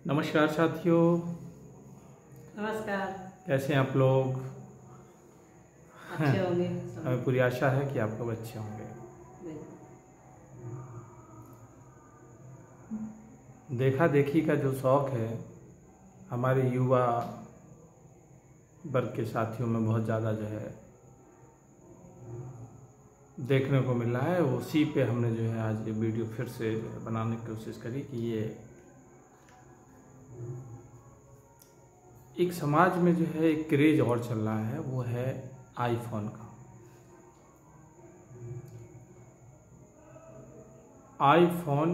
नमस्कार साथियों, नमस्कार। कैसे हैं आप लोग? अच्छे होंगे। हमें पूरी आशा है कि आप लोग अच्छे होंगे। देखा देखी का जो शौक है हमारे युवा वर्ग के साथियों में बहुत ज़्यादा जो है देखने को मिल रहा है। उसी पे हमने जो है आज ये वीडियो फिर से बनाने की कोशिश करी कि ये एक समाज में जो है एक क्रेज और चल रहा है, वो है आईफोन का। आईफोन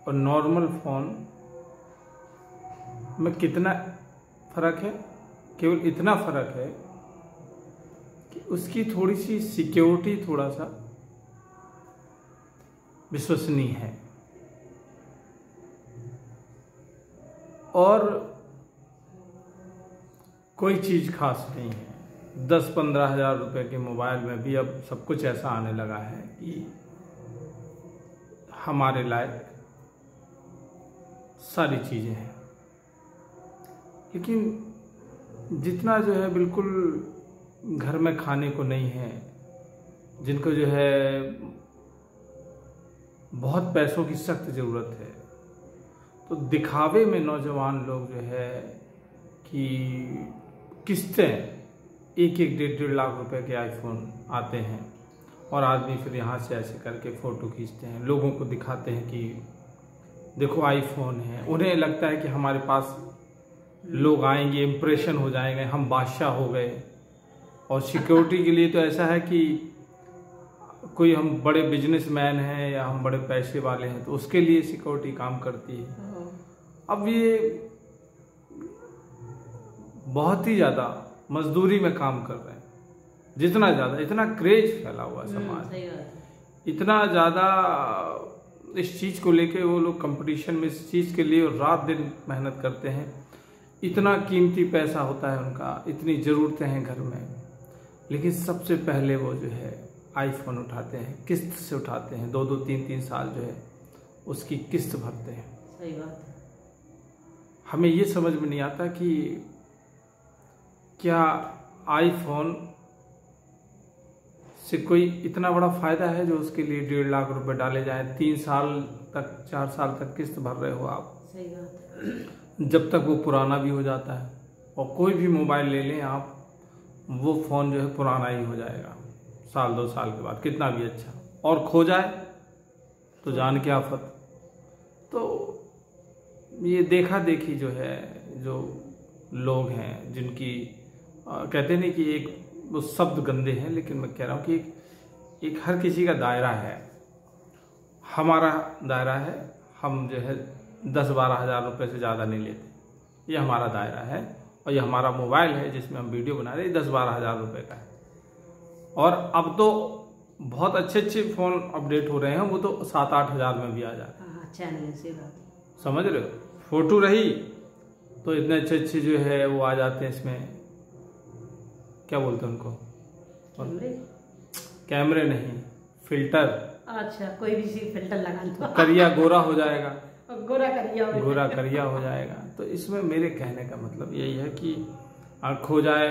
और नॉर्मल फ़ोन में कितना फ़र्क है? केवल इतना फ़र्क है कि उसकी थोड़ी सी सिक्योरिटी थोड़ा सा विश्वसनीय है और कोई चीज़ खास नहीं है। 10-15 हज़ार रुपये के मोबाइल में भी अब सब कुछ ऐसा आने लगा है कि हमारे लायक सारी चीज़ें हैं, लेकिन जितना जो है बिल्कुल घर में खाने को नहीं है, जिनको जो है बहुत पैसों की सख्त ज़रूरत है, तो दिखावे में नौजवान लोग जो है कि किस्तें 1-1, 1.5 लाख रुपए के आईफोन आते हैं और आदमी फिर यहाँ से ऐसे करके फ़ोटो खींचते हैं, लोगों को दिखाते हैं कि देखो आईफोन है। उन्हें लगता है कि हमारे पास लोग आएंगे, इम्प्रेशन हो जाएंगे, हम बादशाह हो गए। और सिक्योरिटी के लिए तो ऐसा है कि कोई हम बड़े बिजनेसमैन हैं या हम बड़े पैसे वाले हैं तो उसके लिए सिक्योरिटी काम करती है। अब ये बहुत ही ज़्यादा मजदूरी में काम कर रहे हैं। जितना ज़्यादा, इतना क्रेज फैला हुआ समाज, इतना ज़्यादा इस चीज़ को लेके वो लोग कंपटीशन में इस चीज़ के लिए रात दिन मेहनत करते हैं। इतना कीमती पैसा होता है उनका, इतनी ज़रूरतें हैं घर में, लेकिन सबसे पहले वो जो है आईफोन उठाते हैं, किस्त से उठाते हैं। 2-2, 3-3 साल जो है उसकी किस्त भरते हैं। सही बात है। हमें ये समझ में नहीं आता कि क्या आईफोन से कोई इतना बड़ा फायदा है जो उसके लिए 1.5 लाख रुपए डाले जाएं, 3 साल तक 4 साल तक किस्त भर रहे हो आप। सही बात है। जब तक वो पुराना भी हो जाता है। और कोई भी मोबाइल ले लें आप, वो फ़ोन जो है पुराना ही हो जाएगा 1-2 साल के बाद, कितना भी अच्छा। और खो जाए तो जान की आफत। तो ये देखा देखी जो है, जो लोग हैं जिनकी कहते नहीं कि एक वो शब्द गंदे हैं, लेकिन मैं कह रहा हूँ कि एक हर किसी का दायरा है। हमारा दायरा है, हम जो है 10-12 हज़ार रुपये से ज़्यादा नहीं लेते। ये हमारा दायरा है और ये हमारा मोबाइल है जिसमें हम वीडियो बना रहे हैं, 10-12 हज़ार रुपये का है। और अब तो बहुत अच्छे अच्छे फ़ोन अपडेट हो रहे हैं, वो तो 7-8 हज़ार में भी आ जाते हैं। अच्छा नहीं, सही बात। समझ रहे हो? फोटो रही तो इतने अच्छे अच्छे जो है वो आ जाते हैं। इसमें क्या बोलते हैं उनको? कैमरे नहीं, फिल्टर। अच्छा, कोई भी सी फिल्टर लगा लो, करिया गोरा हो जाएगा, गोरा करिया हो जाएगा। तो इसमें मेरे कहने का मतलब यही है कि खो जाए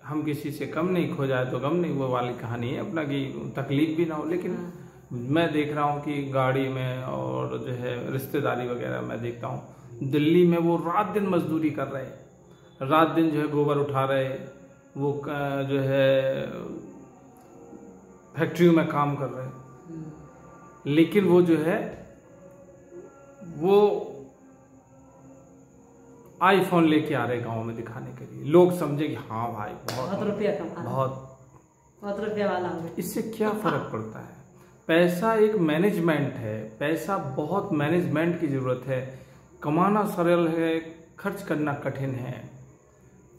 हम किसी से कम नहीं, खो जाए तो गम नहीं, वो वाली कहानी है अपना, कि तकलीफ भी ना हो। लेकिन मैं देख रहा हूँ कि गाड़ी में और जो है रिश्तेदारी वगैरह में देखता हूँ, दिल्ली में वो रात दिन मजदूरी कर रहे हैं, रात दिन जो है गोबर उठा रहे, वो जो है फैक्ट्रियों में काम कर रहे हैं, लेकिन वो जो है वो आईफोन लेके आ रहे गांव में दिखाने के लिए, लोग समझे कि हाँ भाई बहुत रुपया कमा, बहुत रुपया वाला हो। इससे क्या फर्क पड़ता है? पैसा एक मैनेजमेंट है, पैसा बहुत मैनेजमेंट की जरूरत है। कमाना सरल है, खर्च करना कठिन है।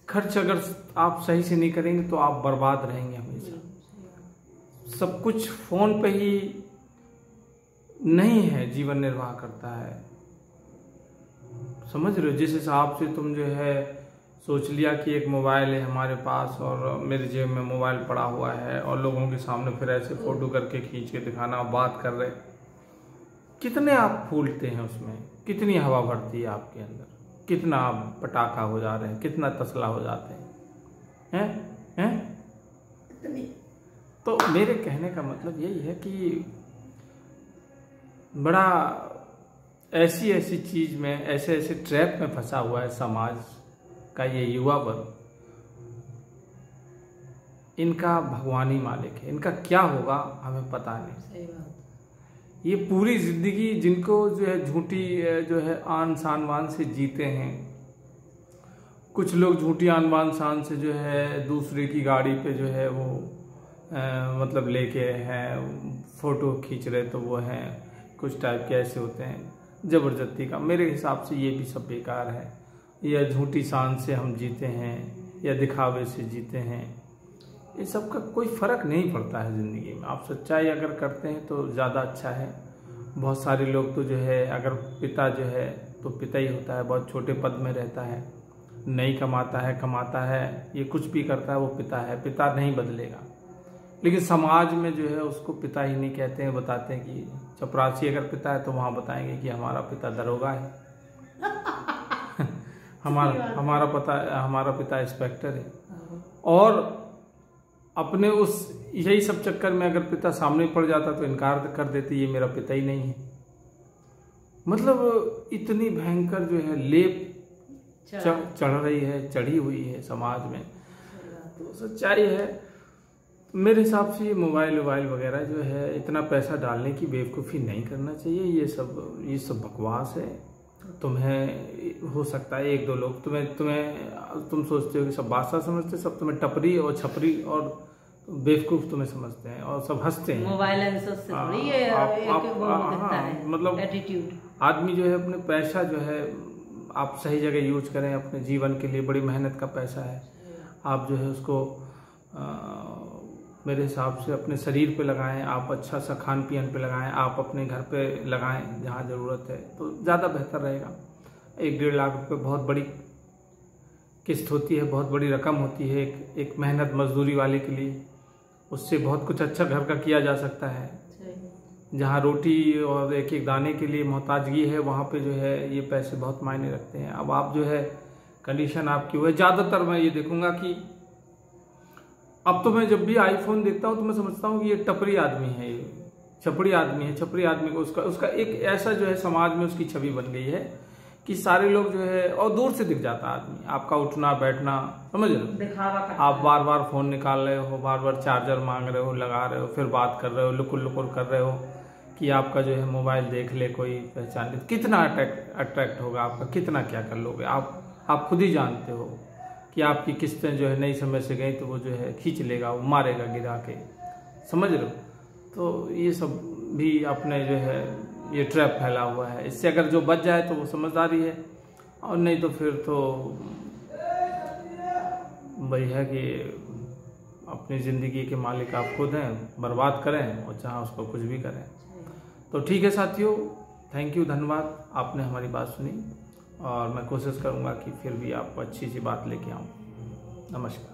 खर्च अगर आप सही से नहीं करेंगे तो आप बर्बाद रहेंगे हमेशा। सब कुछ फोन पे ही नहीं है, जीवन निर्वाह करता है। समझ रहे हो? जिस हिसाब से तुम जो है सोच लिया कि एक मोबाइल है हमारे पास और मेरे जेब में मोबाइल पड़ा हुआ है और लोगों के सामने फिर ऐसे फोटो करके खींच के दिखाना, बात कर रहे, कितने आप फूलते हैं उसमें, कितनी हवा भरती है आपके अंदर, कितना आप पटाखा हो जा रहे हैं, कितना तसला हो जाते हैं। तो मेरे कहने का मतलब यही है कि बड़ा ऐसी ऐसी चीज में, ऐसे ऐसे ट्रैप में फंसा हुआ है समाज का ये युवा वर्ग। इनका भगवान ही मालिक है, इनका क्या होगा हमें पता नहीं। सही बात। ये पूरी जिंदगी जिनको जो है झूठी जो है आन शान वान से जीते हैं। कुछ लोग झूठी आन बान शान से जो है दूसरे की गाड़ी पे जो है वो मतलब लेके हैं फोटो खींच रहे, तो वो हैं कुछ टाइप के ऐसे होते हैं जबरदस्ती का। मेरे हिसाब से ये भी सब बेकार है। या झूठी शान से हम जीते हैं या दिखावे से जीते हैं, ये सब का कोई फर्क नहीं पड़ता है ज़िंदगी में। आप सच्चाई अगर करते हैं तो ज़्यादा अच्छा है। बहुत सारे लोग तो जो है अगर पिता जो है तो पिता ही होता है, बहुत छोटे पद में रहता है, नहीं कमाता है, ये कुछ भी करता है वो पिता है, पिता नहीं बदलेगा। लेकिन समाज में जो है उसको पिता ही नहीं कहते हैं, बताते हैं कि चपरासी अगर पिता है तो वहाँ बताएंगे कि हमारा पिता दरोगा है हमारा पिता इंस्पेक्टर है। और अपने उस यही सब चक्कर में अगर पिता सामने पड़ जाता तो इनकार कर देते, ये मेरा पिता ही नहीं है। मतलब इतनी भयंकर जो है लेप चढ़ी हुई है समाज में। तो सच्चाई है मेरे हिसाब से ये मोबाइल वगैरह जो है इतना पैसा डालने की बेवकूफ़ी नहीं करना चाहिए। ये सब बकवास है। तुम्हें हो सकता है एक दो लोग तुम सोचते हो कि सब बादशाह समझते, सब तुम्हें टपरी और छपरी और बेवकूफ़ तुम्हें समझते हैं और सब हंसते हैं। मोबाइल मतलब एटीट्यूड। आदमी जो है अपने पैसा जो है आप सही जगह यूज करें, अपने जीवन के लिए बड़ी मेहनत का पैसा है। आप जो है उसको मेरे हिसाब से अपने शरीर पे लगाएं, आप अच्छा सा खान पीन पे लगाएं, आप अपने घर पे लगाएं जहाँ ज़रूरत है, तो ज़्यादा बेहतर रहेगा। 1-1.5 लाख रुपए बहुत बड़ी किस्त होती है, बहुत बड़ी रकम होती है एक मेहनत मजदूरी वाले के लिए। उससे बहुत कुछ अच्छा घर का किया जा सकता है। जहाँ रोटी और एक एक दाने के लिए मोहताजगी है, वहाँ पे जो है ये पैसे बहुत मायने रखते हैं। अब आप जो है कंडीशन आपकी वो है। ज़्यादातर मैं ये देखूंगा कि अब तो मैं जब भी आईफोन देखता हूँ तो मैं समझता हूँ कि ये टपरी आदमी है, ये छपरी आदमी है। छपरी आदमी को उसका एक ऐसा जो है समाज में उसकी छवि बन गई है कि सारे लोग जो है, और दूर से दिख जाता आदमी, आपका उठना बैठना, समझ रहे हो। आप बार बार फोन निकाल रहे हो, बार बार चार्जर मांग रहे हो, लगा रहे हो, फिर बात कर रहे हो, लुकुर कर रहे हो कि आपका जो है मोबाइल देख ले कोई पहचान ले। कितना अट्रैक्ट होगा आपका, कितना क्या कर लोगे आप खुद ही जानते हो कि आपकी किस्तें जो है नई समय से गई तो वो जो है खींच लेगा, वो मारेगा गिरा के, समझ लो। तो ये सब भी अपने जो है ये ट्रैप फैला हुआ है। इससे अगर जो बच जाए तो वो समझदारी है, और नहीं तो फिर तो वही है कि अपनी ज़िंदगी के मालिक आप खुद हैं, बर्बाद करें और चाहे उसको कुछ भी करें। तो ठीक है साथियों, थैंक यू, धन्यवाद, आपने हमारी बात सुनी और मैं कोशिश करूंगा कि फिर भी आपको अच्छी सी बात लेके आऊँ। नमस्कार।